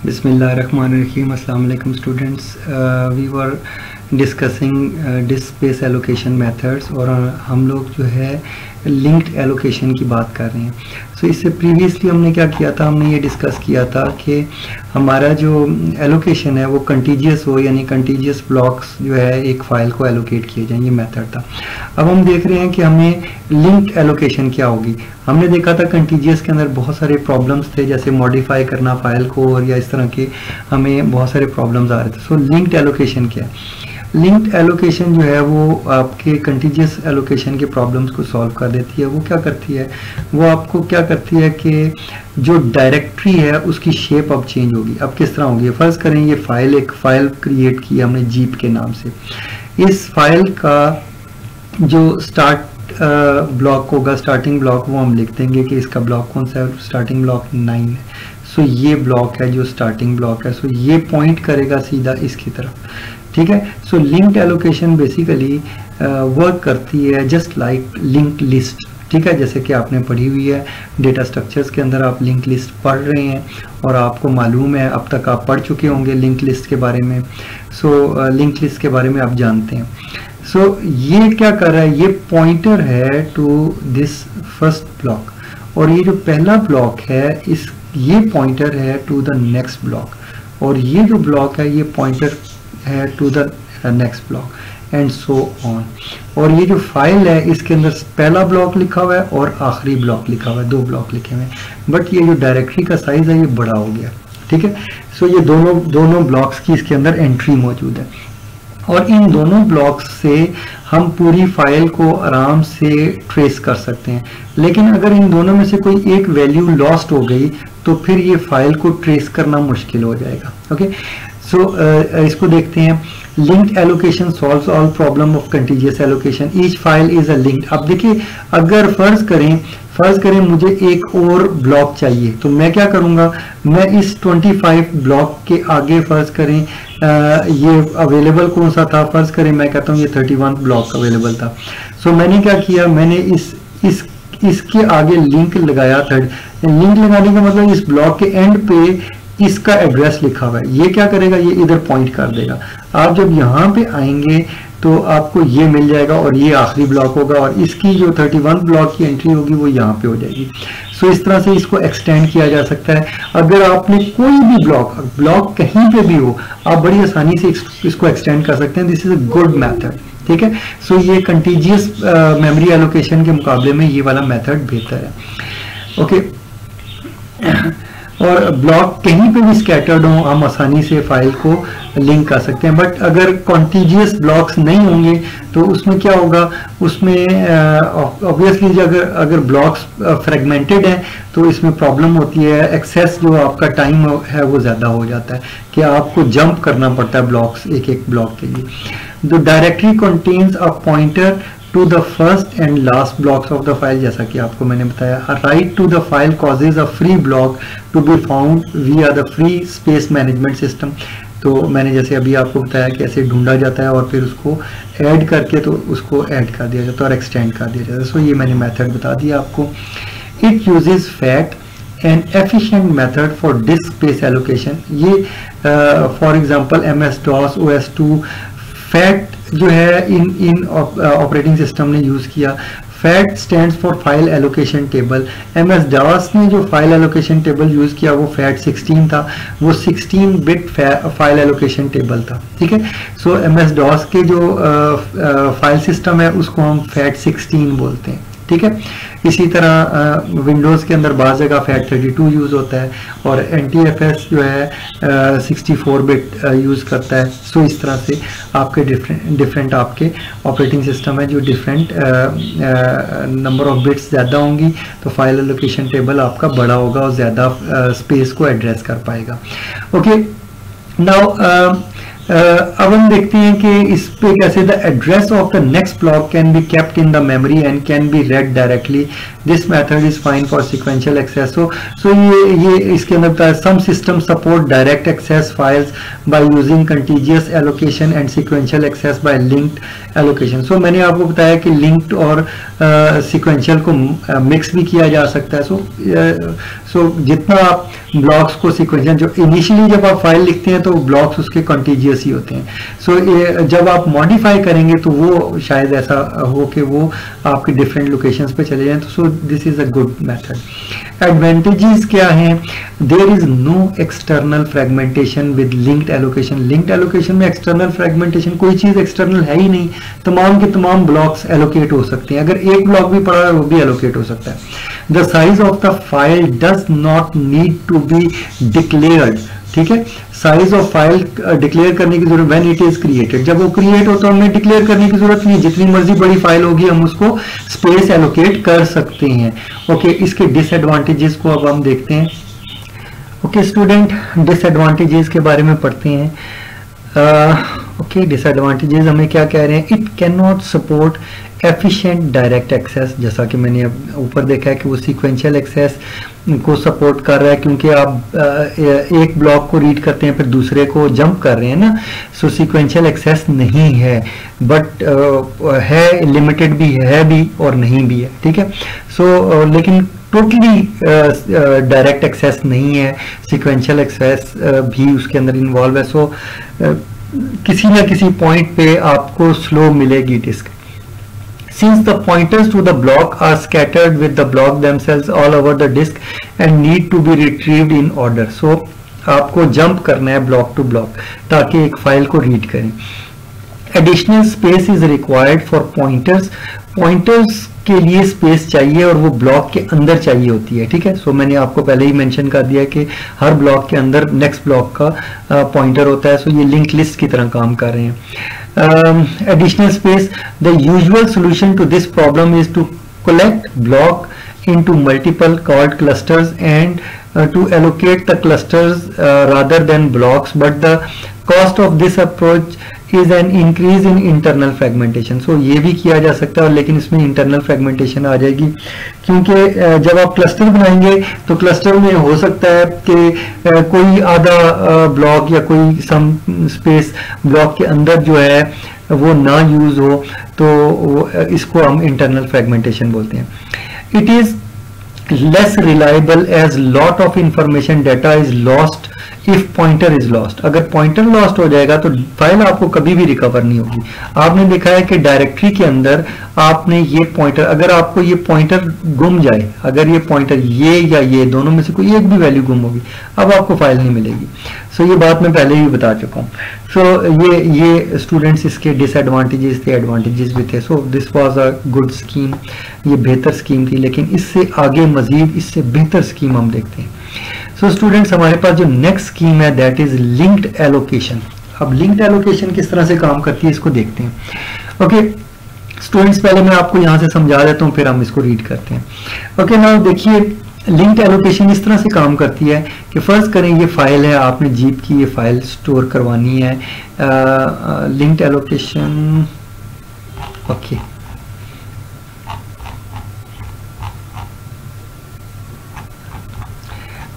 Bismillahirrahmanirrahim. Assalamu alaikum students. We were discussing disk space allocation methods और हम लोग जो है linked allocation की बात कर रहे हैं. So इससे previously हमने क्या किया था, हमने ये डिस्कस किया था कि हमारा जो allocation है वो contiguous हो, यानी contiguous blocks जो है एक फाइल को allocate किए जाएं, ये मेथड था. अब हम देख रहे हैं कि हमें linked allocation क्या होगी. हमने देखा था contiguous के अंदर बहुत सारे प्रॉब्लम्स थे, जैसे मॉडिफाई करना फाइल को और या इस तरह के हमें बहुत सारे प्रॉब्लम्स आ रहे थे. सो लिंक्ड एलोकेशन क्या है? लिंक्ड एलोकेशन जो है वो आपके कंटिन्यूअस एलोकेशन के प्रॉब्लम्स को सॉल्व कर देती है. वो क्या करती है, वो आपको क्या करती है कि जो डायरेक्टरी है उसकी शेप अब चेंज होगी. अब किस तरह होगी? फर्ज करें ये फाइल, एक फाइल क्रिएट की हमने जीप के नाम से. इस फाइल का जो स्टार्ट ब्लॉक होगा, स्टार्टिंग ब्लॉक, वो हम लिख देंगे कि इसका ब्लॉक कौन सा है. स्टार्टिंग ब्लॉक 9 है. सो ये ब्लॉक है जो स्टार्टिंग ब्लॉक है. सो ये पॉइंट करेगा सीधा इसकी तरफ. ठीक है. सो लिंक्ड एलोकेशन बेसिकली वर्क करती है जस्ट लाइक लिंक्ड लिस्ट. ठीक है, जैसे कि आपने पढ़ी हुई है डेटा स्ट्रक्चर्स के अंदर, आप लिंक लिस्ट पढ़ रहे हैं और आपको मालूम है, अब तक आप पढ़ चुके होंगे लिंक लिस्ट के बारे में. सो लिंक लिस्ट के बारे में आप जानते हैं. सो ये क्या कर रहा है, ये पॉइंटर है टू दिस फर्स्ट ब्लॉक, और ये जो पहला ब्लॉक है ये पॉइंटर है टू द नेक्स्ट ब्लॉक, और ये जो ब्लॉक है ये पॉइंटर है to the next block and so on. और ये जो फाइल है इसके अंदर पहला ब्लॉक लिखा हुआ है और आखिरी ब्लॉक लिखा हुआ है, 2 ब्लॉक लिखे हुए हैं. बट ये जो डायरेक्टरी का साइज है ये बड़ा हो गया. ठीक है. सो ये दोनों ब्लॉक्स की इसके अंदर एंट्री मौजूद है, और इन दोनों ब्लॉक्स से हम पूरी फाइल को आराम से ट्रेस कर सकते हैं. लेकिन अगर इन दोनों में से कोई एक वैल्यू लॉस्ट हो गई तो फिर ये फाइल को ट्रेस करना मुश्किल हो जाएगा. ओके. सो इसको देखते हैं. Linked allocation solves all problem of continuous allocation. Each file is a linked. अब देखिए, अगर फर्ज करें मुझे एक और ब्लॉक चाहिए, तो मैं क्या करूंगा, मैं इस 25 ब्लॉक के आगे फर्ज करें ये अवेलेबल कौन सा था, फर्ज करें मैं कहता हूँ ये 31 ब्लॉक अवेलेबल था. सो मैंने क्या किया, मैंने इसके आगे लिंक लगाया. लिंक लगाने का मतलब इस ब्लॉक के एंड पे इसका एड्रेस लिखा हुआ है. ये क्या करेगा, ये इधर पॉइंट कर देगा. आप जब यहाँ पे आएंगे तो आपको ये मिल जाएगा और ये आखिरी ब्लॉक होगा, और इसकी जो 31 ब्लॉक की एंट्री होगी वो यहाँ पे हो जाएगी. सो इस तरह से इसको एक्सटेंड किया जा सकता है. अगर आपने कोई भी ब्लॉक कहीं पे भी हो, आप बड़ी आसानी से इसको एक्सटेंड कर सकते हैं. This is a good method. ठीक है. सो ये कंटिन्यूअस मेमोरी एलोकेशन के मुकाबले में ये वाला मेथड बेहतर है. ओके. और ब्लॉक कहीं पे भी स्कैटर्ड हो, हम आसानी से फाइल को लिंक कर सकते हैं. बट अगर कॉन्टिजियस ब्लॉक्स नहीं होंगे तो उसमें क्या होगा, उसमें ऑब्वियसली अगर ब्लॉक्स फ्रेगमेंटेड हैं तो इसमें प्रॉब्लम होती है. एक्सेस जो आपका टाइम है वो ज़्यादा हो जाता है कि आपको जंप करना पड़ता है ब्लॉक्स, एक ब्लॉक के लिए. The directory contains a pointer to the first and last blocks of the file. जैसा कि आपको मैंने बताया, write to the file causes a free block to be found via the free space management system. तो मैंने जैसे अभी आपको बताया कि ऐसे ढूंढा जाता है और फिर उसको ऐड करके तो उसको ऐड कर दिया जाता है और एक्सटेंड कर दिया जाता है. सो ये मैंने मेथड बता दिया आपको. It uses FAT, an efficient method for disk space allocation. ये for example MS-DOS, OS2, FAT जो है इन ऑपरेटिंग सिस्टम ने यूज किया. FAT stands for file allocation table. MS-DOS ने जो फाइल एलोकेशन टेबल यूज किया वो FAT 16 था, वो 16 बिट फाइल एलोकेशन टेबल था. ठीक है. सो MS-DOS के जो फाइल सिस्टम है उसको हम FAT 16 बोलते हैं. ठीक है. इसी तरह विंडोज़ के अंदर बाज़ जगह FAT 32 यूज़ होता है, और NTFS जो है 64 बिट यूज़ करता है. सो इस तरह से आपके डिफरेंट आपके ऑपरेटिंग सिस्टम है जो डिफरेंट नंबर ऑफ बिट्स ज़्यादा होंगी तो फाइल एलोकेशन टेबल आपका बड़ा होगा और ज़्यादा स्पेस को एड्रेस कर पाएगा. ओके. नाउ अब हम देखते हैं कि इस पे कैसे the address of the next block can be kept in the memory and can be read directly this method is fine for sequential access. So ये इसके अंदर बताया some system support direct access files by using contiguous allocation and sequential access by linked allocation. So मैंने आपको बताया कि linked और sequential को मिक्स भी किया जा सकता है। सो जितना आप ब्लॉक्स को सिक्वेंशियल, जो इनिशियली जब आप फाइल लिखते हैं तो ब्लॉक्स उसके कंटीजियस ही होते हैं। सो जब आप मॉडिफाई करेंगे तो वो शायद ऐसा हो कि वो आपके डिफरेंट लोकेशंस पे चले जाएं। तो so this is a good method. Advantages क्या हैं? There is no external fragmentation with linked allocation. Linked allocation में एक्सटर्नल फ्रेगमेंटेशन, कोई चीज एक्सटर्नल है ही नहीं, तमाम के तमाम ब्लॉक्स एलोकेट हो सकते हैं। अगर एक ब्लॉक भी पड़ा है वो भी एलोकेट हो सकता है। The size of the file does not need to be declared. ठीक है, साइज ऑफ फाइल डिक्लेयर करने की जरूरत व्हेन इट इज क्रिएटेड, जब वो क्रिएट हो तो हमें डिक्लेयर करने की जरूरत नहीं, जितनी मर्जी बड़ी फाइल होगी हम उसको स्पेस एलोकेट कर सकते हैं। ओके, इसके डिसएडवांटेजेस को अब हम देखते हैं। ओके स्टूडेंट, डिसएडवांटेजेस के बारे में पढ़ते हैं। ओके, डिसएडवांटेजेस हमें क्या कह रहे हैं? It can not support efficient direct access, जैसा कि मैंने अब ऊपर देखा है कि वो सीक्वेंशियल एक्सेस को सपोर्ट कर रहा है, क्योंकि आप एक ब्लॉक को रीड करते हैं फिर दूसरे को जंप कर रहे हैं ना। सो सीक्वेंशियल एक्सेस नहीं है, बट है, लिमिटेड भी है और नहीं भी है। ठीक है, सो लेकिन टोटली डायरेक्ट एक्सेस नहीं है, सीक्वेंशियल एक्सेस भी उसके अंदर इन्वॉल्व है। सो किसी ना किसी पॉइंट पे आपको स्लो मिलेगी disc. Since the pointers to the block are scattered with the block themselves all over the disk and need to be retrieved in order. So आपको जंप करना है ब्लॉक टू ब्लॉक ताकि एक file को read करें। Additional space is required for pointers. Pointers के लिए space चाहिए और वो ब्लॉक के अंदर चाहिए होती है। ठीक है, सो मैंने आपको पहले ही मेंशन कर दिया कि हर ब्लॉक के अंदर नेक्स्ट ब्लॉक का पॉइंटर होता है। सो ये लिंक लिस्ट की तरह काम कर रहे हैं। Additional space, the usual solution to this problem is to collect block into multiple called clusters and to allocate the clusters rather than blocks, but the cost of this approach is an increase in internal fragmentation. So ये भी किया जा सकता है, लेकिन इसमें internal fragmentation आ जाएगी, क्योंकि जब आप क्लस्टर बनाएंगे तो क्लस्टर में हो सकता है कि कोई आधा ब्लॉक या कोई सम स्पेस ब्लॉक के अंदर जो है वो ना यूज हो, तो इसको हम internal fragmentation बोलते हैं। It is less reliable as lot of information data is lost if pointer is lost. अगर पॉइंटर लॉस्ट हो जाएगा तो फाइल आपको कभी भी रिकवर नहीं होगी। आपने देखा है कि डायरेक्टरी के अंदर आपने ये पॉइंटर, अगर आपको ये पॉइंटर गुम जाए, अगर ये पॉइंटर ये या ये दोनों में से कोई एक भी वैल्यू गुम होगी, अब आपको फाइल नहीं मिलेगी। सो ये बात मैं पहले ही बता चुका हूँ। सो ये स्टूडेंट्स इसके डिसएडवांटेजेस थे, एडवांटेजेस भी थे। So this was a good scheme, ये बेहतर स्कीम थी, लेकिन इससे आगे मजीद इससे बेहतर स्कीम हम देखते हैं। सो स्टूडेंट्स, हमारे पास जो नेक्स्ट स्कीम है दैट इज लिंक्ड एलोकेशन। अब लिंक्ड एलोकेशन किस तरह से काम करती है इसको देखते हैं। ओके स्टूडेंट्स, पहले मैं आपको यहाँ से समझा देता हूँ, फिर हम इसको रीड करते हैं। ओके नाउ देखिए, लिंक्ड एलोकेशन इस तरह से काम करती है कि फर्स्ट करें ये फाइल है, आपने जीप की ये फाइल स्टोर करवानी है। Linked allocation, okay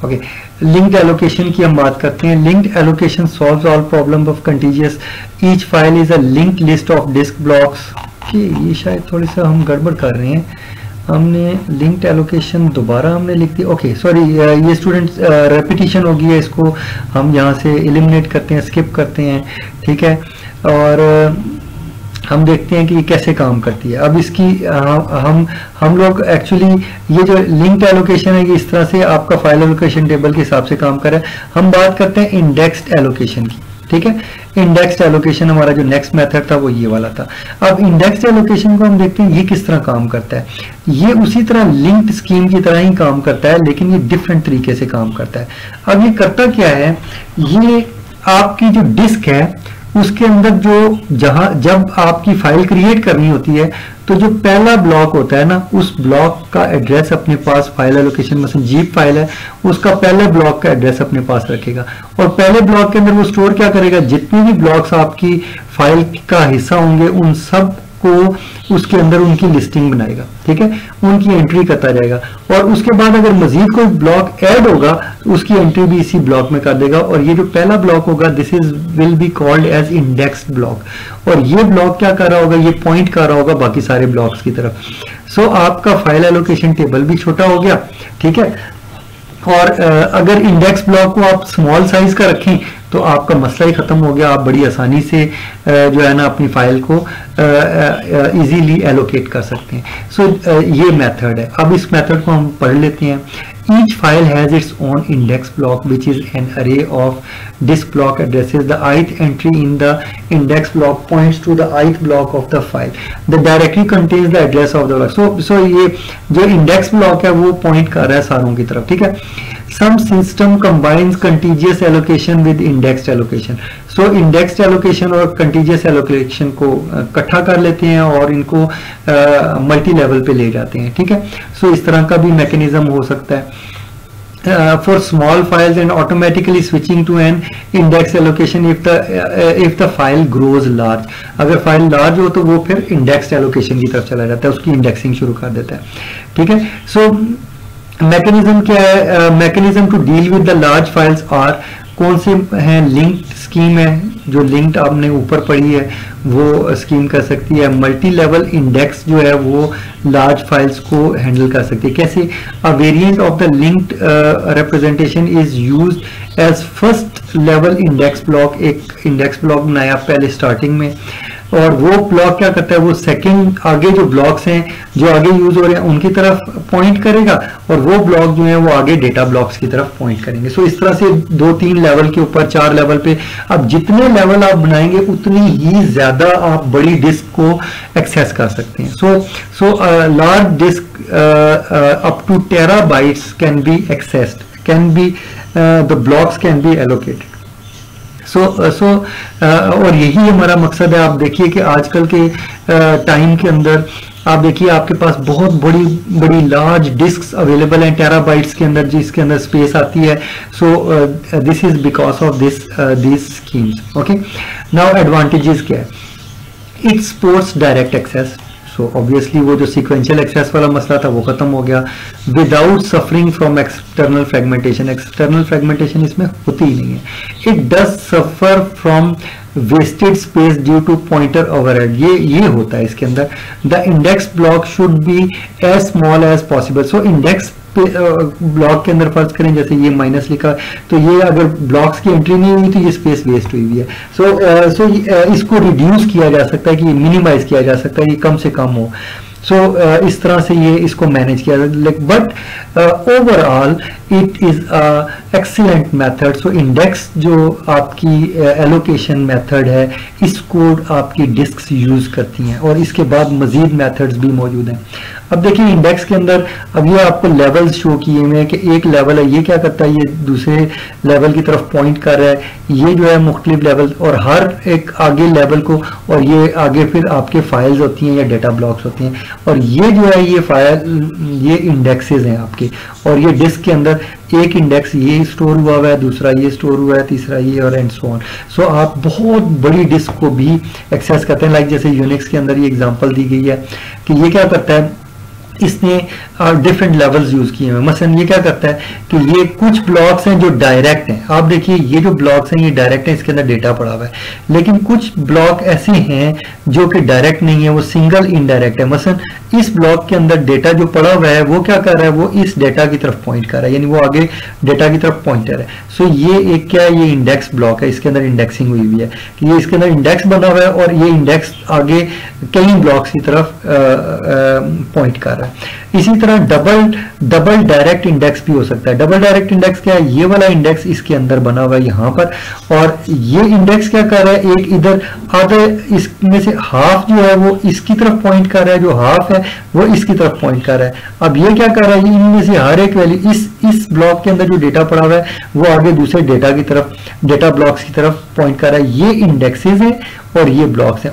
okay, linked allocation की हम बात करते हैं। Linked allocation solves all problem of contiguous, each file is a linked list of disk blocks. ये शायद थोड़ी सा हम गड़बड़ कर रहे हैं, हमने लिंक्ड एलोकेशन दोबारा हमने लिख दी। ओके सॉरी, ये स्टूडेंट्स रेपिटिशन हो गई है, इसको हम यहाँ से एलिमिनेट करते हैं, स्किप करते हैं। ठीक है, और हम देखते हैं कि ये कैसे काम करती है। अब इसकी हम लोग एक्चुअली ये जो लिंक्ड एलोकेशन है ये इस तरह से आपका फाइल एलोकेशन टेबल के हिसाब से काम कर रहा है। हम बात करते हैं इंडेक्स्ड एलोकेशन की। ठीक है, इंडेक्स्ड एलोकेशन हमारा जो नेक्स्ट मेथड था वो ये वाला था। अब इंडेक्स्ड एलोकेशन को हम देखते हैं ये किस तरह काम करता है। ये उसी तरह लिंक्ड स्कीम की तरह ही काम करता है, लेकिन ये डिफरेंट तरीके से काम करता है। अब ये करता क्या है, ये आपकी जो डिस्क है उसके अंदर जब आपकी फाइल क्रिएट करनी होती है तो जो पहला ब्लॉक होता है ना, उस ब्लॉक का एड्रेस अपने पास फाइल एलोकेशन में से जीप फाइल है उसका पहले ब्लॉक का एड्रेस अपने पास रखेगा, और पहले ब्लॉक के अंदर वो स्टोर क्या करेगा, जितने भी ब्लॉक्स आपकी फाइल का हिस्सा होंगे उन सब को उसके अंदर उनकी लिस्टिंग बनाएगा, ठीक है, उनकी एंट्री करता जाएगा, और उसके बाद अगर मजीद कोई ब्लॉक ऐड होगा तो उसकी एंट्री भी इसी ब्लॉक में कर देगा, और ये जो पहला ब्लॉक होगा this is will be called as indexed block, और ये ब्लॉक क्या कर रहा होगा, ये पॉइंट कर रहा होगा बाकी सारे ब्लॉक्स की तरफ। सो आपका फाइल एलोकेशन टेबल भी छोटा हो गया, ठीक है, और अगर इंडेक्स ब्लॉक को आप स्मॉल साइज का रखें तो आपका मसला ही खत्म हो गया, आप बड़ी आसानी से जो है ना अपनी फाइल को इजीली एलोकेट कर सकते हैं। सो ये मेथड है। अब इस मेथड को हम पढ़ लेते हैं। Each file has its own index block, which is an array of disk block addresses. The ith entry in the index block points to the ith block of the file. The directory contains the address of the block. So ये जो index block है वो point कर रहा है सारों की तरफ, ठीक है। Some system combines contiguous allocation with indexed allocation. So indexed allocation और contiguous allocation को इकट्ठा कर लेते हैं और इनको मल्टी लेवल पे ले जाते हैं, ठीक है। So इस तरह का भी मैकेनिज्म हो सकता है। For small files and automatically switching to an index allocation if the file grows large. अगर फाइल लार्ज हो तो वो फिर indexed allocation की तरफ चला जाता है, उसकी इंडेक्सिंग शुरू कर देता है, ठीक है। So मैकेनिज्म क्या है? Mechanism to deal with the large files are, कौन से हैं? लिंक्ड स्कीम है, जो लिंक्ड आपने ऊपर पढ़ी है वो स्कीम कर सकती है। मल्टी लेवल इंडेक्स जो है वो लार्ज फाइल्स को हैंडल कर सकती है। कैसे? A variant of the linked representation is used as first level index block. एक इंडेक्स ब्लॉक बनाया पहले स्टार्टिंग में, और वो ब्लॉक क्या करता है, वो सेकंड आगे जो ब्लॉक्स हैं जो आगे यूज हो रहे हैं उनकी तरफ पॉइंट करेगा, और वो ब्लॉक जो है वो आगे डेटा ब्लॉक्स की तरफ पॉइंट करेंगे। सो इस तरह से 2-3 लेवल के ऊपर 4 लेवल पे, अब जितने लेवल आप बनाएंगे उतनी ही ज्यादा आप बड़ी डिस्क को एक्सेस कर सकते हैं। So large disk up to terabytes can be accessed, can be the blocks can be allocated. और यही हमारा मकसद है। आप देखिए कि आजकल के टाइम के अंदर आप देखिए आपके पास बहुत बड़ी बड़ी लार्ज डिस्क्स अवेलेबल हैं टेराबाइट्स के अंदर, जिसके अंदर स्पेस आती है। So this is because of this schemes. Okay, now advantages क्या है? It supports direct access. So obviously वो जो सीक्वेंशियल एक्सेस वाला मसला था वो खत्म हो गया, without suffering from external fragmentation. External fragmentation इसमें होती ही नहीं है। It does suffer from wasted space due to pointer overhead. ये होता है इसके अंदर। The index block should be as small as possible. So index block के अंदर फर्ज करें जैसे ये माइनस लिखा, तो ये अगर ब्लॉक्स की एंट्री नहीं हुई तो ये स्पेस वेस्ट हुई हुई है। सो इसको रिड्यूस किया जा सकता है, कि मिनिमाइज किया जा सकता है, ये कम से कम हो। इस तरह से ये इसको मैनेज किया जाता है। But overall it is excellent method. So index जो आपकी एलोकेशन मेथड है, इसको आपकी डिस्क्स यूज करती हैं, और इसके बाद मजीद मेथड्स भी मौजूद हैं। अब देखिए इंडेक्स के अंदर अब ये आपको लेवल्स शो किए हुए हैं कि एक लेवल है, ये क्या करता है, ये दूसरे लेवल की तरफ पॉइंट कर रहा है। ये जो है मुख्तलिफ लेवल, और हर एक आगे लेवल को, और ये आगे फिर आपके फाइल्स होती हैं या डेटा ब्लॉक्स होते हैं, और ये जो है ये फाइल, ये इंडेक्सेस हैं आपके, और ये डिस्क के अंदर एक इंडेक्स ये स्टोर हुआ है, दूसरा ये स्टोर हुआ है, तीसरा ये, और एंड सो ऑन। सो आप बहुत बड़ी डिस्क को भी एक्सेस करते हैं। लाइक जैसे यूनिक्स के अंदर ये एग्जांपल दी गई है कि ये क्या करता है, इसने डिफरेंट लेवल्स यूज किए हैं। मसलन ये क्या करता है कि ये कुछ ब्लॉक्स हैं जो डायरेक्ट हैं। आप देखिए ये जो ब्लॉक्स हैं ये डायरेक्ट हैं, इसके अंदर डेटा पड़ा हुआ है, लेकिन कुछ ब्लॉक ऐसे हैं जो कि डायरेक्ट नहीं है, वो सिंगल इनडायरेक्ट है। मसलन इस ब्लॉक के अंदर डेटा जो पड़ा हुआ है वो क्या कर रहा है, वो इस डेटा की तरफ पॉइंट कर रहा है, यानी वो आगे डेटा की तरफ पॉइंटर है। सो ये एक क्या है, ये इंडेक्स ब्लॉक है, इसके अंदर इंडेक्सिंग हुई हुई है कि ये इसके अंदर इंडेक्स बना हुआ है, और ये इंडेक्स आगे कई ब्लॉक्स की तरफ पॉइंट कर रहा है। इसी तरह डबल डायरेक्ट इंडेक्स भी हो सकता है। डबल डायरेक्ट इंडेक्स क्या है, ये वाला इंडेक्स इसके अंदर बना हुआ है यहाँ पर, और ये इंडेक्स क्या कर रहा है, एक इधर आधे इसमें से हाफ जो है वो इसकी तरफ पॉइंट कर रहा है, जो हाफ है वो इसकी तरफ पॉइंट कर रहा है। अब ये क्या कर रहा है, इनमें से हर एक वैल्यू इस ब्लॉक के अंदर जो डेटा पड़ा हुआ है वो आगे दूसरे डेटा की तरफ, डेटा ब्लॉक्स की तरफ पॉइंट कर रहा है। ये इंडेक्सेस है और ये ब्लॉक्स हैं।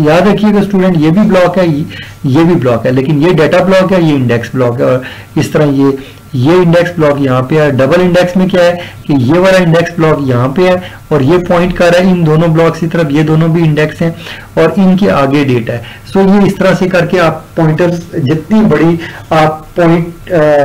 याद रखिएगा स्टूडेंट, ये भी ब्लॉक है, ये भी ब्लॉक है, लेकिन ये डेटा ब्लॉक है, ये इंडेक्स ब्लॉक है, और इस तरह ये इंडेक्स ब्लॉक यहाँ पे है। डबल इंडेक्स में क्या है कि ये वाला इंडेक्स ब्लॉक यहाँ पे है और ये पॉइंट कर रहा है इन दोनों ब्लॉक्स की तरफ, ये दोनों भी इंडेक्स हैं और इनके आगे डेटा है। सो ये इस तरह से करके आप पॉइंटर्स जितनी बड़ी आप पॉइंट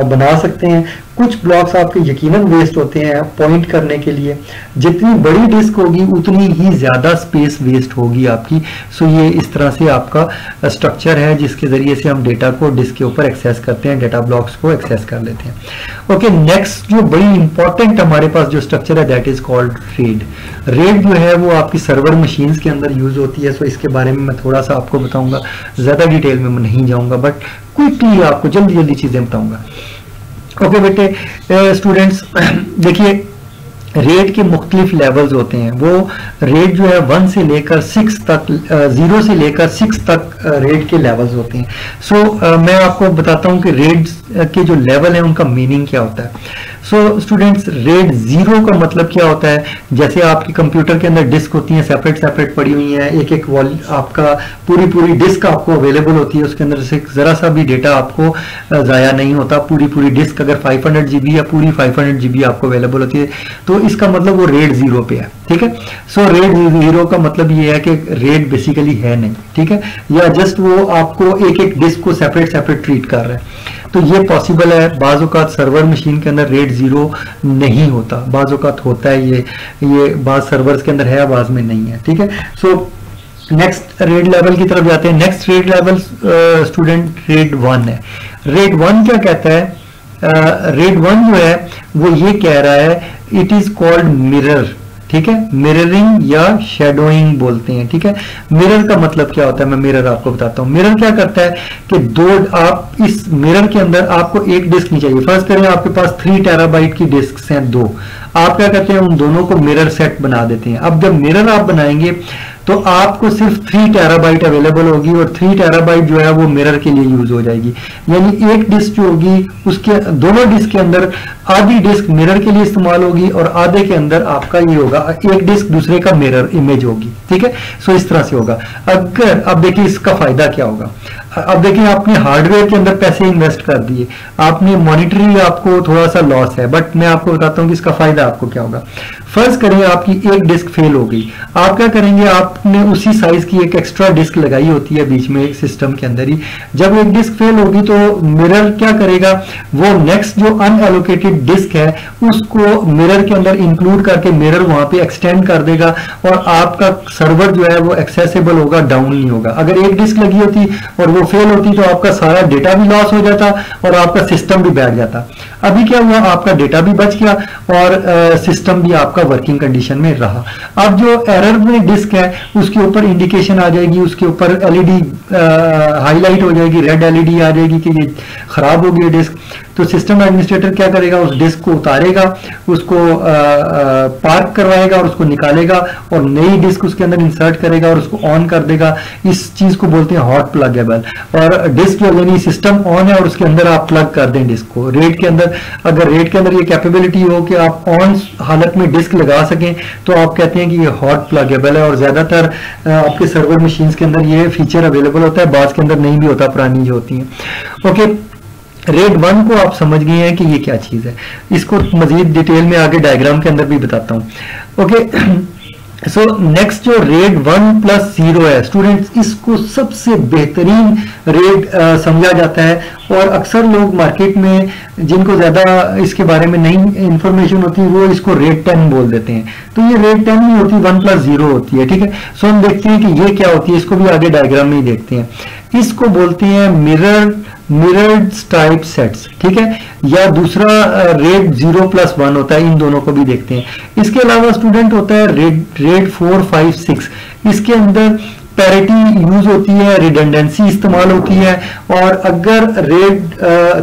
बना सकते हैं। कुछ ब्लॉक्स आपके यकीनन वेस्ट होते हैं पॉइंट करने के लिए, जितनी बड़ी डिस्क होगी उतनी ही ज्यादा स्पेस वेस्ट होगी आपकी। सो ये इस तरह से आपका स्ट्रक्चर है जिसके जरिए से हम डेटा को डिस्क के ऊपर एक्सेस करते हैं, डेटा ब्लॉक्स को एक्सेस कर लेते हैं। ओके, नेक्स्ट जो बड़ी इंपॉर्टेंट हमारे पास जो स्ट्रक्चर है that is called red. Red जो है वो आपकी सर्वर मशीन्स के अंदर यूज होती है। सो इसके बारे में मैं थोड़ा सा आपको बताऊंगा, ज्यादा डिटेल में मैं नहीं जाऊंगा बट क्विकली आपको जल्दी जल्दी चीजें बताऊंगा। ओके बेटे स्टूडेंट्स, देखिए रेट के मुख्तलिफ लेवल्स होते हैं। वो रेट जो है 1 से लेकर 6 तक, 0 से लेकर 6 तक रेट के लेवल्स होते हैं। सो मैं आपको बताता हूं कि रेट के जो लेवल है उनका मीनिंग क्या होता है। सो स्टूडेंट्स, रेट 0 का मतलब क्या होता है, जैसे आपके कंप्यूटर के अंदर डिस्क होती है सेपरेट सेपरेट पड़ी हुई है, एक एक वॉल आपका पूरी डिस्क आपको अवेलेबल होती है, उसके अंदर से जरा सा भी डेटा आपको जाया नहीं होता। पूरी डिस्क अगर 500 GB या पूरी 500 GB आपको अवेलेबल होती है तो इसका मतलब वो रेट 0 पे है। ठीक है, सो रेट 0 का मतलब ये है कि रेट बेसिकली है नहीं। ठीक है, या जस्ट वो आपको एक एक डिस्क को सेपरेट सेपरेट ट्रीट कर रहा है। तो ये पॉसिबल है। बाज़ औक़ात सर्वर मशीन के अंदर रेट 0 नहीं होता, बाज़ औक़ात होता है, ये बाज़ सर्वर्स के अंदर है, बाज़ में नहीं है। ठीक है, सो नेक्स्ट रेट लेवल की तरफ जाते हैं। Next rate level student rate 1 है। रेट 1 क्या कहता है? रेट 1 जो है वो ये कह रहा है इट इज कॉल्ड मिरर। ठीक है, मिररिंग या शेडोइंग बोलते हैं। ठीक है, मिरर का मतलब क्या होता है मैं मिरर आपको बताता हूँ। मिरर क्या करता है कि आप इस मिरर के अंदर आपको एक डिस्क नहीं चाहिए। फर्स्ट करें आपके पास 3 टेराबाइट की डिस्क हैं 2, आप क्या करते हैं उन दोनों को मिरर सेट बना देते हैं। अब जब मिरर आप बनाएंगे तो आपको सिर्फ 3 टेराबाइट अवेलेबल होगी और 3 टेराबाइट जो है वो मिरर के लिए यूज हो जाएगी। यानी एक डिस्क जो होगी उसके दोनों डिस्क के अंदर आधी डिस्क मिरर के लिए इस्तेमाल होगी और आधे के अंदर आपका ये होगा एक डिस्क दूसरे का मिरर इमेज होगी। ठीक है, सो इस तरह से होगा। अगर अब देखिए इसका फायदा क्या होगा। अब देखिए आपने हार्डवेयर के अंदर पैसे इन्वेस्ट कर दिए, आपने मॉनिटरी आपको थोड़ा सा लॉस है, बट मैं आपको बताता हूं कि इसका फायदा आपको क्या होगा। फर्ज करें आपकी एक डिस्क फेल हो गई, आप क्या करेंगे, आपने उसी साइज की एक एक्स्ट्रा डिस्क लगाई होती है बीच में सिस्टम के अंदर ही। जब एक डिस्क फेल होगी तो मिरर क्या करेगा, वो नेक्स्ट जो अनएलोकेटेड डिस्क है उसको मिरर के अंदर इंक्लूड करके मिरर वहां पे एक्सटेंड कर देगा और आपका सर्वर जो है वो एक्सेसिबल होगा, डाउन नहीं होगा। अगर एक डिस्क लगी होती और वो फेल होती तो आपका सारा डेटा भी लॉस हो जाता और आपका सिस्टम भी बैठ जाता। अभी क्या हुआ, आपका डेटा भी बच गया और सिस्टम भी आपका वर्किंग कंडीशन में रहा। अब जो एरर में डिस्क है उसके ऊपर इंडिकेशन आ जाएगी, उसके ऊपर एलईडी हाईलाइट हो जाएगी, रेड एलईडी आ जाएगी कि ये खराब हो गई डिस्क। तो सिस्टम एडमिनिस्ट्रेटर क्या करेगा, उस डिस्क को उतारेगा, उसको पार्क करवाएगा और उसको निकालेगा और नई डिस्क उसके अंदर इंसर्ट करेगा और उसको ऑन कर देगा। इस चीज को बोलते हैं हॉट प्लगेबल। और डिस्क जो यानी सिस्टम ऑन है और उसके अंदर आप प्लग कर दें डिस्क को। रेट के अंदर अगर रेट के अंदर ये कैपेबिलिटी हो कि आप ऑन हालत में डिस्क लगा सकें तो आप कहते हैं कि ये हॉट प्लगेबल है। और ज्यादातर आपके सर्वर मशीन्स के अंदर ये फीचर अवेलेबल होता है, बाज के अंदर नहीं भी होता, पुरानी जो होती है। ओके, रेट 1 को आप समझ गए हैं कि ये क्या चीज है। इसको मजीद डिटेल में आगे डायग्राम के अंदर भी बताता हूं। ओके, सो नेक्स्ट जो रेट 1+0 है स्टूडेंट्स, इसको सबसे बेहतरीन रेट समझा जाता है और अक्सर लोग मार्केट में जिनको ज्यादा इसके बारे में नहीं इंफॉर्मेशन होती वो इसको रेट 10 बोल देते हैं। तो ये रेट 10 नहीं होती, 1+0 होती है। ठीक है, सो हम देखते हैं कि ये क्या होती है, इसको भी आगे डायग्राम में ही देखते हैं। इसको बोलते हैं मिरर्ड टाइप सेट्स। ठीक है, या दूसरा रेट 0+1 होता है, इन दोनों को भी देखते हैं। इसके अलावा स्टूडेंट होता है रेट 4, 5, 6। इसके अंदर पैरिटी यूज होती है, रिडंडेंसी इस्तेमाल होती है। और अगर रेट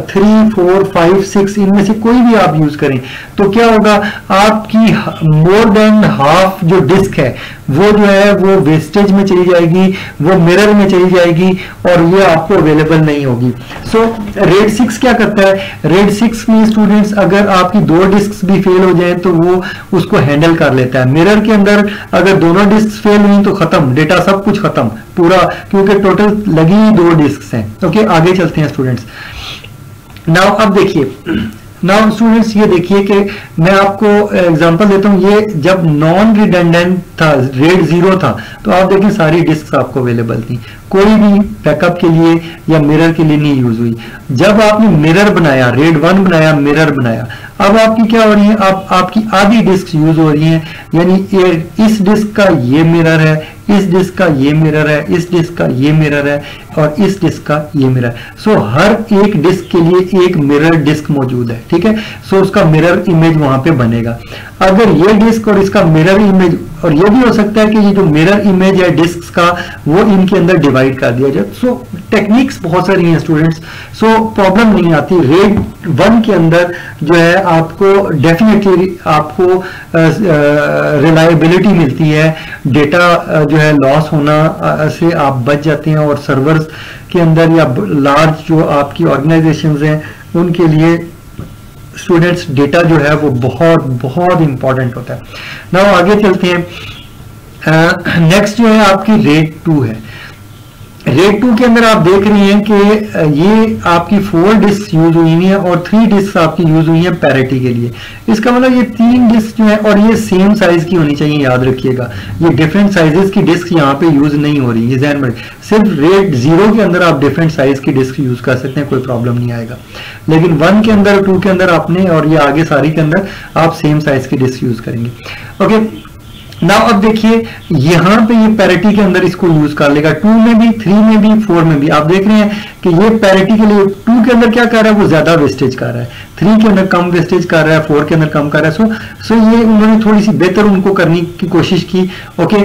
3, 4, 5, 6 इनमें से कोई भी आप यूज करें तो क्या होगा, आपकी मोर देन हाफ जो डिस्क है वो जो है वो वेस्टेज में चली जाएगी, वो मिरर में चली जाएगी और ये आपको अवेलेबल नहीं होगी। सो रेट 6 क्या करता है, रेट 6 में स्टूडेंट्स अगर आपकी 2 डिस्क भी फेल हो जाए तो वो उसको हैंडल कर लेता है। मिरर के अंदर अगर दोनों डिस्क फेल हुई तो खत्म, डेटा सब कुछ खत्म पूरा, क्योंकि टोटल लगी ही 2 डिस्क हैं। ओके, आगे चलते हैं स्टूडेंट्स। नाउ अब देखिए नाउ स्टूडेंट्स ये देखिए कि मैं आपको एग्जांपल देता हूँ, ये जब नॉन रिडंडेंट था, रेड 0 था, तो आप देखें सारी डिस्क आपको अवेलेबल थी, कोई भी बैकअप के लिए या मिरर के लिए नहीं यूज हुई। जब आपने मिरर बनाया, रेड 1 बनाया, मिरर बनाया, अब आपकी क्या हो रही है, आपकी आधी डिस्क यूज हो रही है, यानी इस डिस्क का ये मिरर है, इस डिस्क का ये मिरर है, इस डिस्क का ये मिरर है, और इस डिस्क का ये मिरर। सो हर एक डिस्क के लिए एक मिरर डिस्क मौजूद है, ठीक है। सो उसका मिरर इमेज वहां पे बनेगा। अगर ये डिस्क और इसका मिरर इमेज, और ये भी हो सकता है कि ये जो मिरर इमेज है डिस्क का, वो इनके अंदर डिवाइड कर दिया जाए। सो टेक्निक्स बहुत सारी हैं स्टूडेंट्स, सो प्रॉब्लम नहीं आती। रेड 1 के अंदर जो है आपको डेफिनेटली आपको रिलायबिलिटी मिलती है, डेटा जो है लॉस होना से आप बच जाते हैं, और सर्वर्स के अंदर या लार्ज जो आपकी ऑर्गेनाइजेशंस हैं उनके लिए स्टूडेंट्स डेटा जो है वो बहुत बहुत इंपॉर्टेंट होता है। नाउ आगे चलते हैं। नेक्स्ट जो है आपकी रेड 2 है। रेड 2 के अंदर आप देख रही हैं कि ये आपकी 4 डिस्क यूज हुई हैं और 3 डिस्क आपकी यूज हुई हैं पैरिटी के लिए। इसका मतलब ये 3 डिस्क जो है, और ये सेम साइज की होनी चाहिए, याद रखिएगा। ये डिफरेंट साइजेस की डिस्क यहाँ पे यूज नहीं हो रही, ये ध्यान में। सिर्फ रेड 0 के अंदर आप डिफरेंट साइज की डिस्क यूज कर सकते हैं, कोई प्रॉब्लम नहीं आएगा। लेकिन 1 के अंदर, 2 के अंदर आपने, और ये आगे सारी के अंदर आप सेम साइज की डिस्क यूज करेंगे। ओके, नाउ अब देखिए यहां पे ये पैरिटी के अंदर इसको यूज कर लेगा, 2 में भी, 3 में भी, 4 में भी। आप देख रहे हैं कि ये पैरिटी के लिए 2 के अंदर क्या कर रहा है, वो ज्यादा वेस्टेज कर रहा है, 3 के अंदर कम वेस्टेज कर रहा है, 4 के अंदर कम कर रहा है। सो ये उन्होंने थोड़ी सी बेहतर उनको करने की कोशिश की। ओके,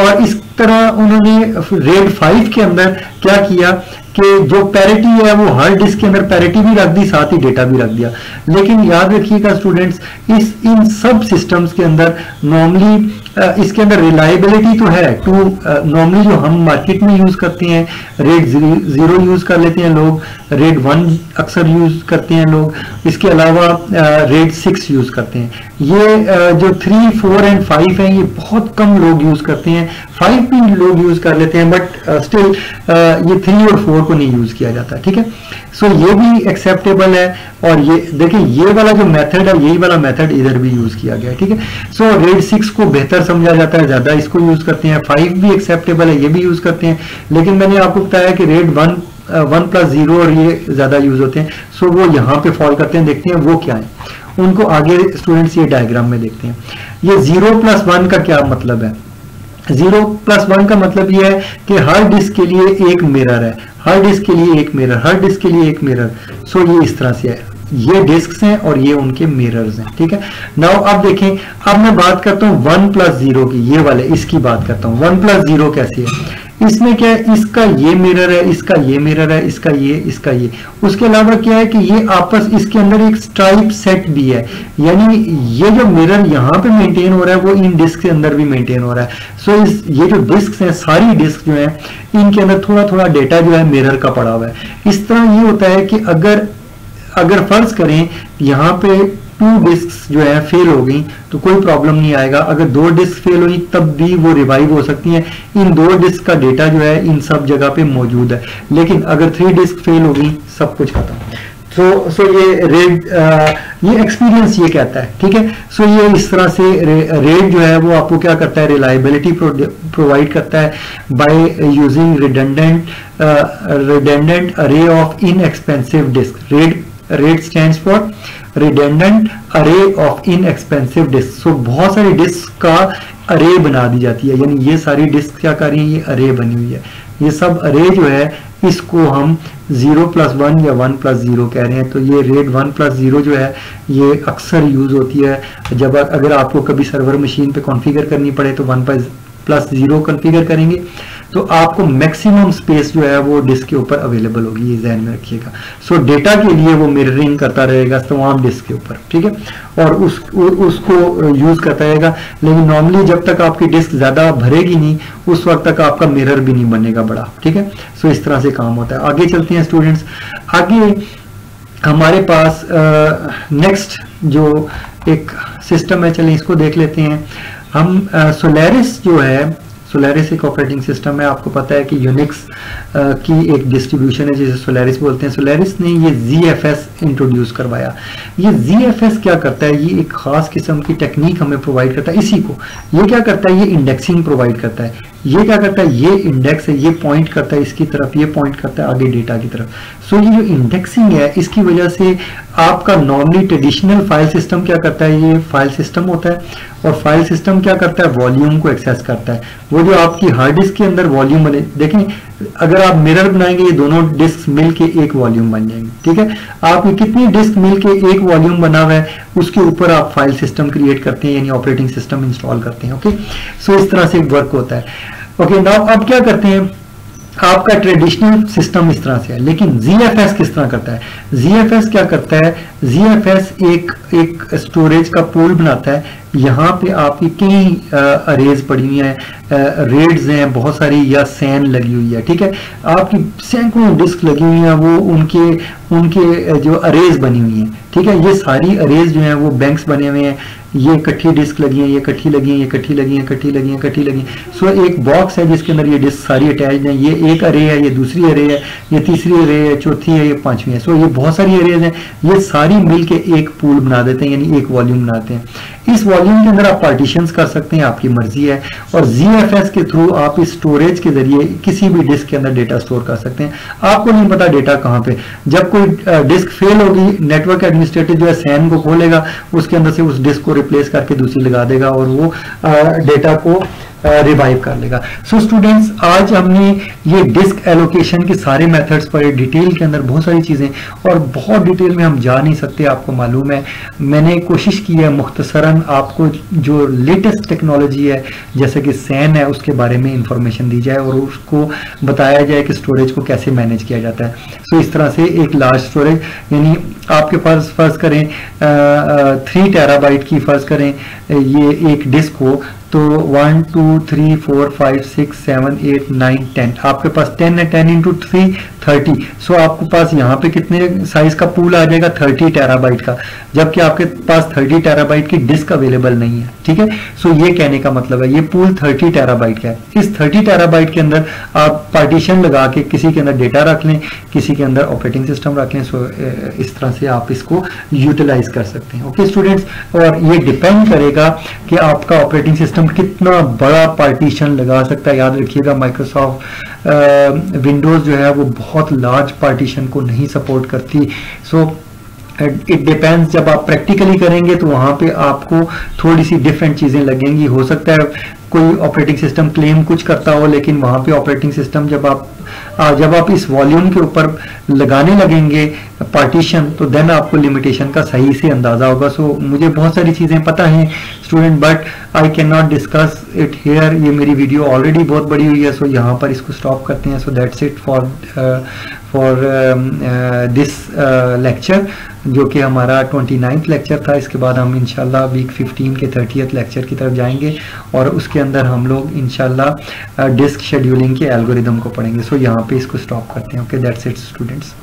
और इस तरह उन्होंने रेड 5 के अंदर क्या किया कि जो पैरिटी है वो हर डिस्क के अंदर पैरिटी भी रख दी, साथ ही डेटा भी रख दिया। लेकिन याद रखिएगा स्टूडेंट्स, इन सब सिस्टम्स के अंदर नॉर्मली इसके अंदर रिलायबिलिटी तो है। नॉर्मली जो हम मार्केट में यूज करते हैं, रेड 0 यूज कर लेते हैं लोग, रेड 1 अक्सर यूज करते हैं लोग, इसके अलावा रेड 6 यूज करते हैं। ये जो 3, 4 एंड 5 है, ये बहुत कम लोग यूज करते हैं। 5 भी लोग यूज कर लेते हैं, बट स्टिल ये 3 और 4 को नहीं यूज किया जाता, ठीक है। सो ये भी एक्सेप्टेबल है, और ये देखिए ये वाला जो मेथड है, यही वाला मेथड इधर भी यूज किया गया है, ठीक है। सो रेड 6 को बेहतर समझा जाता है, ज्यादा इसको यूज करते हैं। 5 भी एक्सेप्टेबल है, ये भी यूज करते हैं, लेकिन मैंने आपको बताया कि रेड 1+0 और ये ज्यादा यूज होते हैं। सो वो यहाँ पे फॉल करते हैं, देखते हैं वो क्या है, उनको आगे स्टूडेंट्स ये डायग्राम में देखते हैं। ये 0+1 का क्या मतलब है? 0+1 का मतलब यह है कि हर डिस्क के लिए एक मिरर है, हर डिस्क के लिए एक मिरर, हर डिस्क के लिए एक मिरर। सो ये इस तरह से है, ये डिस्क्स हैं और ये उनके मिरर्स हैं, ठीक है। नाउ अब देखें, अब मैं बात करता हूँ 1+0 की, ये वाले इसकी बात करता हूँ। 1+0 कैसी है? इसमें क्या है, इसका ये मिरर है, इसका ये मिरर है, इसका ये, इसका ये। उसके अलावा क्या है कि ये आपस, इसके अंदर एक स्ट्राइप सेट भी है, यानी ये जो मिरर यहाँ पे मेंटेन हो रहा है वो इन डिस्क के अंदर भी मेंटेन हो रहा है। सो ये जो डिस्क हैं, सारी डिस्क जो है, इनके अंदर थोड़ा थोड़ा डेटा जो है मिरर का पड़ा हुआ है। इस तरह ये होता है कि अगर फर्ज करें यहाँ पे 2 डिस्क जो है फेल हो गई तो कोई प्रॉब्लम नहीं आएगा। अगर 2 डिस्क फेल हुई तब भी वो रिवाइव हो सकती हैं। इन 2 डिस्क का डेटा जो है इन सब जगह पे मौजूद है। लेकिन अगर 3 डिस्क फेल हो गई, सब कुछ खत्म। सो ये ये एक्सपीरियंस ये कहता है, ठीक है। सो ये इस तरह से रेड जो है वो आपको क्या करता है, रिलायबिलिटी प्रोवाइड करता है by using redundant array of inexpensive disk. RAID stands for redundant array of inexpensive disk. So बहुत सारी डिस्क का अरे बना दी जाती है, यानी ये सारी डिस्क क्या कर रही है, ये अरे बनी हुई है। ये सब अरे जो है इसको हम 0+1 या 1+0 कह रहे हैं। तो ये रेड 1+0 जो है ये अक्सर यूज होती है जब अगर आपको कभी सर्वर मशीन पे कॉन्फ़िगर करनी पड़े तो 1+0 कॉन्फ़िगर करेंगे तो आपको मैक्सिमम स्पेस जो है वो डिस्क के ऊपर अवेलेबल होगी, ये ध्यान में रखिएगा। सो डेटा के लिए वो मिररिंग करता रहेगा तमाम डिस्क के ऊपर, ठीक है, और उसको यूज करता रहेगा। लेकिन नॉर्मली जब तक आपकी डिस्क ज्यादा भरेगी नहीं उस वक्त तक आपका मिरर भी नहीं बनेगा बड़ा, ठीक है। सो इस तरह से काम होता है। आगे चलते हैं स्टूडेंट्स। आगे हमारे पास नेक्स्ट जो एक सिस्टम है, चलिए इसको देख लेते हैं हम। सोलारिस जो है, सोलारिस एक ऑपरेटिंग सिस्टम है, आपको पता है कि यूनिक्स की एक डिस्ट्रीब्यूशन है जिसे सोलारिस बोलते हैं। सोलारिस ने ये ZFS इंट्रोड्यूस करवाया। ये ZFS क्या करता है, ये एक खास किस्म की टेक्निक हमें प्रोवाइड करता है। इसी को ये क्या करता है, ये इंडेक्सिंग प्रोवाइड करता है। ये क्या करता है, ये इंडेक्स है, ये पॉइंट करता है इसकी तरफ, ये पॉइंट करता है आगे डेटा की तरफ। सो ये जो इंडेक्सिंग है इसकी वजह से आपका नॉर्मली ट्रेडिशनल फाइल सिस्टम क्या करता है, ये फाइल सिस्टम होता है और फाइल सिस्टम क्या करता है, वॉल्यूम को एक्सेस करता है। वो जो आपकी हार्ड डिस्क के अंदर वॉल्यूम बने, देखें अगर आप मिरर बनाएंगे ये दोनों डिस्क मिलके एक वॉल्यूम बन जाएंगे, ठीक है। आप ये कितनी डिस्क मिलके एक वॉल्यूम बना हुआ है उसके ऊपर आप फाइल सिस्टम क्रिएट करते हैं, यानी ऑपरेटिंग सिस्टम इंस्टॉल करते हैं। ओके, सो इस तरह से वर्क होता है। ओके, नाउ अब क्या करते हैं, आपका ट्रेडिशनल सिस्टम इस तरह से है, लेकिन ZFS किस तरह करता है। ZFS क्या करता है, ZFS एक स्टोरेज का पूल बनाता है। यहाँ पे आपकी कई अरेज पड़ी हुई हैं, रेड्स हैं बहुत सारी, या सैन लगी हुई है, ठीक है। आपकी सैकड़ों डिस्क लगी हुई हैं, वो उनके जो अरेज बनी हुई हैं, ठीक है। ये सारी अरेज जो हैं वो बैंक्स बने हुए हैं, ये इकट्ठी डिस्क लगी है, ये इकट्ठी लगी है, ये इकट्ठी लगी है, इकट्ठी लगी है, इकट्ठी लगी है। सो एक बॉक्स है जिसके अंदर ये डिस्क सारी अटैच्ड है। ये एक अरे है, ये दूसरी अरे है, ये तीसरी अरे है, चौथी है, ये पांचवी है। सो ये बहुत सारी अरेज हैं, ये सारी मिलके एक पूल बना देते हैं, यानी एक वॉल्यूम बनाते हैं। इस वॉल्यूम के अंदर आप पार्टीशंस कर सकते हैं, आपकी मर्जी है। और ZFS के थ्रू आप इस स्टोरेज के जरिए किसी भी डिस्क के अंदर डेटा स्टोर कर सकते हैं। आपको नहीं पता डेटा कहाँ पे, जब कोई डिस्क फेल होगी, नेटवर्क एडमिनिस्ट्रेटर जो है सैन को खोलेगा, उसके अंदर से उस डिस्क को रिप्लेस करके दूसरी लगा देगा और वो डेटा को रिवाइव कर लेगा। सो स्टूडेंट्स, आज हमने ये डिस्क एलोकेशन के सारे मेथड्स पढ़े, डिटेल के अंदर बहुत सारी चीज़ें, और बहुत डिटेल में हम जा नहीं सकते, आपको मालूम है। मैंने कोशिश की है मुख्तसरन आपको जो लेटेस्ट टेक्नोलॉजी है जैसे कि सैन है उसके बारे में इंफॉर्मेशन दी जाए और उसको बताया जाए कि स्टोरेज को कैसे मैनेज किया जाता है। सो इस तरह से एक लार्ज स्टोरेज, यानी आपके पास फर्ज करें 3 टेराबाइट की फर्ज करें ये एक डिस्क हो, तो 1 2 3 4 5 6 7 8 9 10, आपके पास 10 है, 10 इंटू 3 30। सो आपके पास यहाँ पे कितने साइज का पूल आ जाएगा, 30 टेराबाइट का, जबकि आपके पास 30 टेराबाइट की डिस्क अवेलेबल नहीं है, ठीक है। सो ये कहने का मतलब है ये पूल 30 टेराबाइट का है। इस 30 टेराबाइट के अंदर आप पार्टीशन लगा के किसी के अंदर डेटा रख लें, किसी के अंदर ऑपरेटिंग सिस्टम रख लें। सो इस तरह से आप इसको यूटिलाइज कर सकते हैं। ओके स्टूडेंट्स, और ये डिपेंड करेगा कि आपका ऑपरेटिंग सिस्टम कितना बड़ा पार्टीशन लगा सकता है। याद रखिएगा माइक्रोसॉफ्ट विंडोज जो है वो बहुत लार्ज पार्टीशन को नहीं सपोर्ट करती। सो इट डिपेंड्स, जब आप प्रैक्टिकली करेंगे तो वहां पे आपको थोड़ी सी डिफरेंट चीजें लगेंगी। हो सकता है कोई ऑपरेटिंग सिस्टम क्लेम कुछ करता हो, लेकिन वहां पे ऑपरेटिंग सिस्टम जब आप इस वॉल्यूम के ऊपर लगाने लगेंगे पार्टीशन, तो देन आपको लिमिटेशन का सही से अंदाजा होगा। सो मुझे बहुत सारी चीजें पता हैं student, but I can not discuss it here. ये मेरी वीडियो ऑलरेडी बहुत बड़ी हुई है, सो यहाँ पर इसको स्टॉप करते हैं। So that's it for this lecture, जो कि हमारा 29th लेक्चर था। इसके बाद हम इंशाल्लाह वीक 15 के 30th लेक्चर की तरफ जाएंगे और उसके अंदर हम लोग इंशाल्लाह डिस्क शेड्यूलिंग के एल्गोरिदम को पढ़ेंगे। सो यहाँ पे इसको स्टॉप करते हैं। Okay, that's it students.